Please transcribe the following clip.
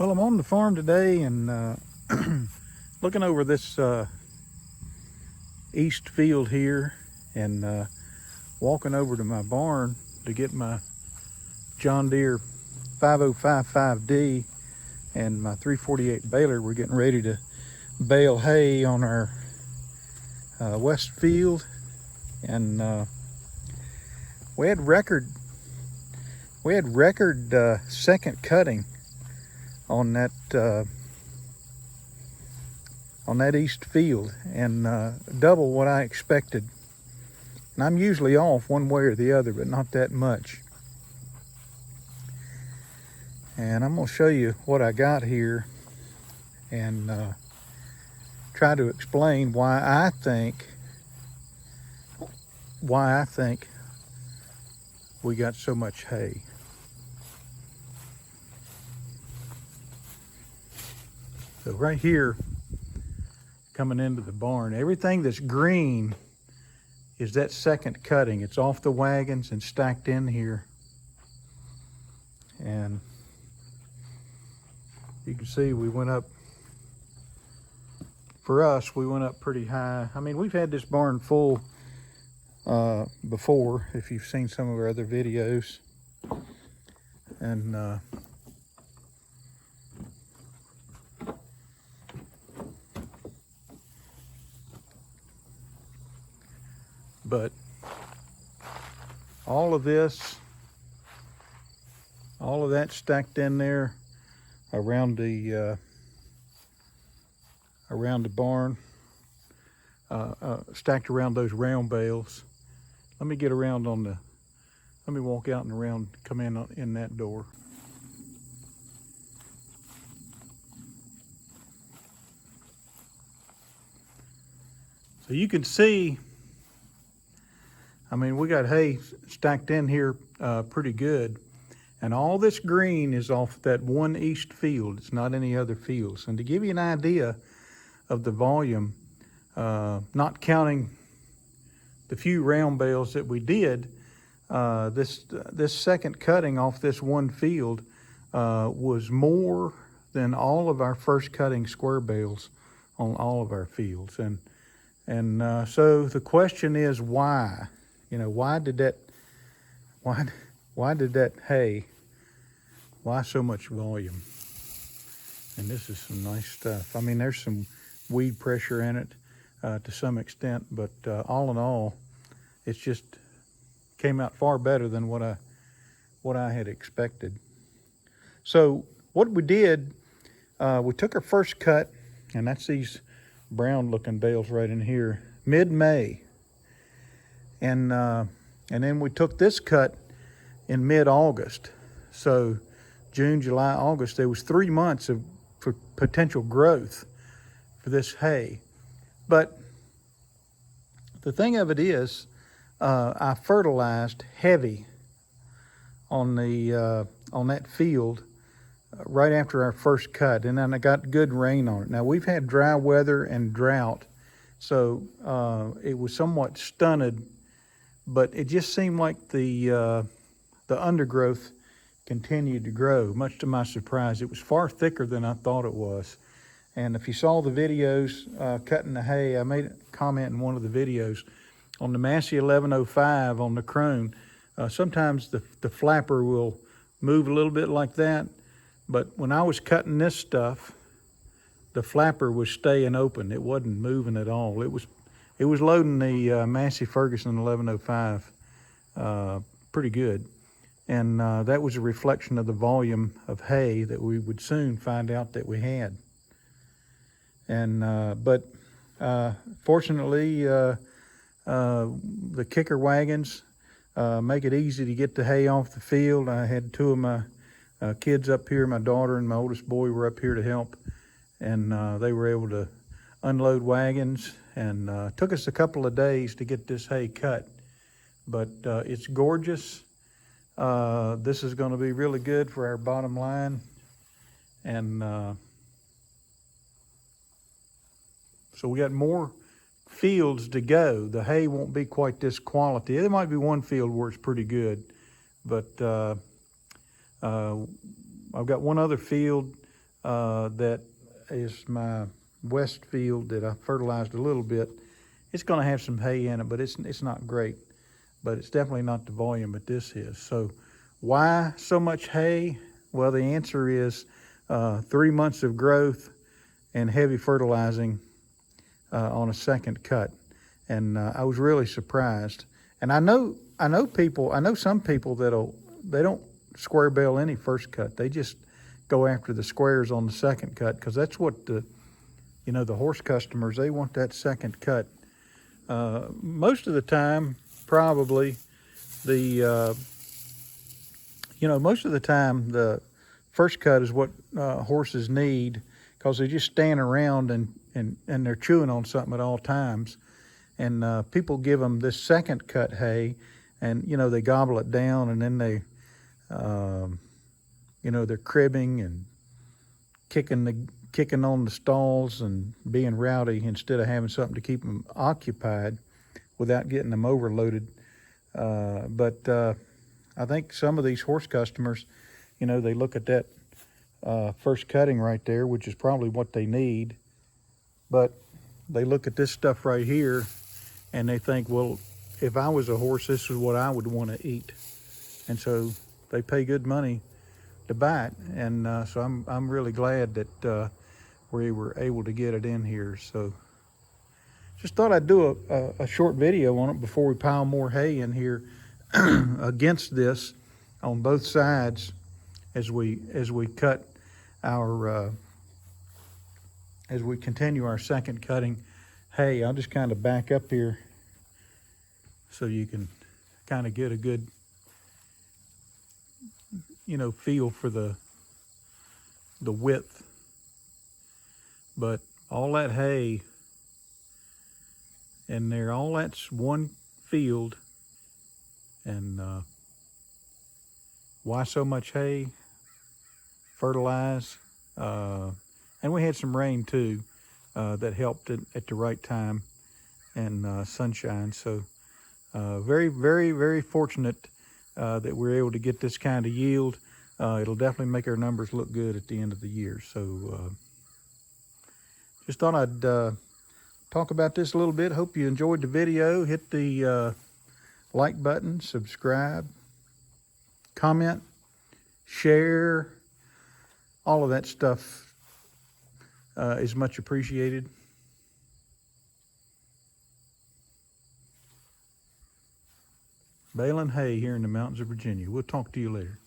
Well, I'm on the farm today and looking over this east field here and walking over to my barn to get my John Deere 5055D and my 348 baler. We're getting ready to bale hay on our west field, and we had record second cutting on that east field, and double what I expected. And I'm usually off one way or the other, but not that much. And I'm going to show you what I got here and try to explain why I think we got so much hay. So right here, coming into the barn, everything that's green is that second cutting. It's off the wagons and stacked in here. And you can see we went up, for us, we went up pretty high. I mean, we've had this barn full before, if you've seen some of our other videos. And but all of that stacked in there around the barn, stacked around those round bales. Let me get around let me walk out and around, come in that door. So you can see, I mean, we got hay stacked in here pretty good. And all this green is off that one east field. It's not any other fields. And to give you an idea of the volume, not counting the few round bales that we did, this second cutting off this one field was more than all of our first cutting square bales on all of our fields. And so the question is, why? You know, why did that hay, why so much volume? And this is some nice stuff. I mean, there's some weed pressure in it to some extent, but all in all, it's just came out far better than what I had expected. So what we did, we took our first cut, and that's these brown looking bales right in here, mid-May. And then we took this cut in mid-August. So June, July, August, there was 3 months for potential growth for this hay. But the thing of it is, I fertilized heavy on that field right after our first cut, and then I got good rain on it. Now we've had dry weather and drought, so it was somewhat stunted, but it just seemed like the undergrowth continued to grow, much to my surprise. It was far thicker than I thought it was. And if you saw the videos cutting the hay, I made a comment in one of the videos on the Massey 1105 on the crone. Sometimes the flapper will move a little bit like that, but when I was cutting this stuff, the flapper was staying open. It wasn't moving at all. It was loading the Massey Ferguson 1105 pretty good. And that was a reflection of the volume of hay that we would soon find out that we had. And but fortunately, the kicker wagons make it easy to get the hay off the field. I had two of my kids up here, my daughter and my oldest boy were up here to help, and they were able to unload wagons, and took us a couple of days to get this hay cut. But it's gorgeous. This is going to be really good for our bottom line, and so we got more fields to go. The hay won't be quite this quality. There might be one field where it's pretty good, but I've got one other field that is my west field that I fertilized a little bit. It's going to have some hay in it, but it's not great. But it's definitely not the volume that this is. So why so much hay? Well, the answer is 3 months of growth and heavy fertilizing on a second cut. And I was really surprised. And I know some people they don't square bale any first cut. They just go after the squares on the second cut, because that's what the horse customers, they want that second cut. Most of the time, probably most of the time the first cut is what horses need, because they just stand around and they're chewing on something at all times. And people give them this second cut hay, and they gobble it down, and then they they're cribbing and kicking on the stalls and being rowdy, instead of having something to keep them occupied without getting them overloaded. But I think some of these horse customers, they look at that first cutting right there, which is probably what they need, but they look at this stuff right here and they think, well, if I was a horse, this is what I would want to eat. And so they pay good money to buy it. And so I'm really glad that we were able to get it in here. So just thought I'd do a short video on it before we pile more hay in here against this on both sides as we cut our as we continue our second cutting hay. I'll just kind of back up here so you can kind of get a good feel for the width. But all that hay in there, all that's one field. And why so much hay? Fertilize. And we had some rain too that helped it at the right time, and sunshine. So very, very, very fortunate that we're able to get this kind of yield. It'll definitely make our numbers look good at the end of the year. So just thought I'd talk about this a little bit. Hope you enjoyed the video. Hit the like button, subscribe, comment, share. All of that stuff is much appreciated. Baling hay here in the mountains of Virginia. We'll talk to you later.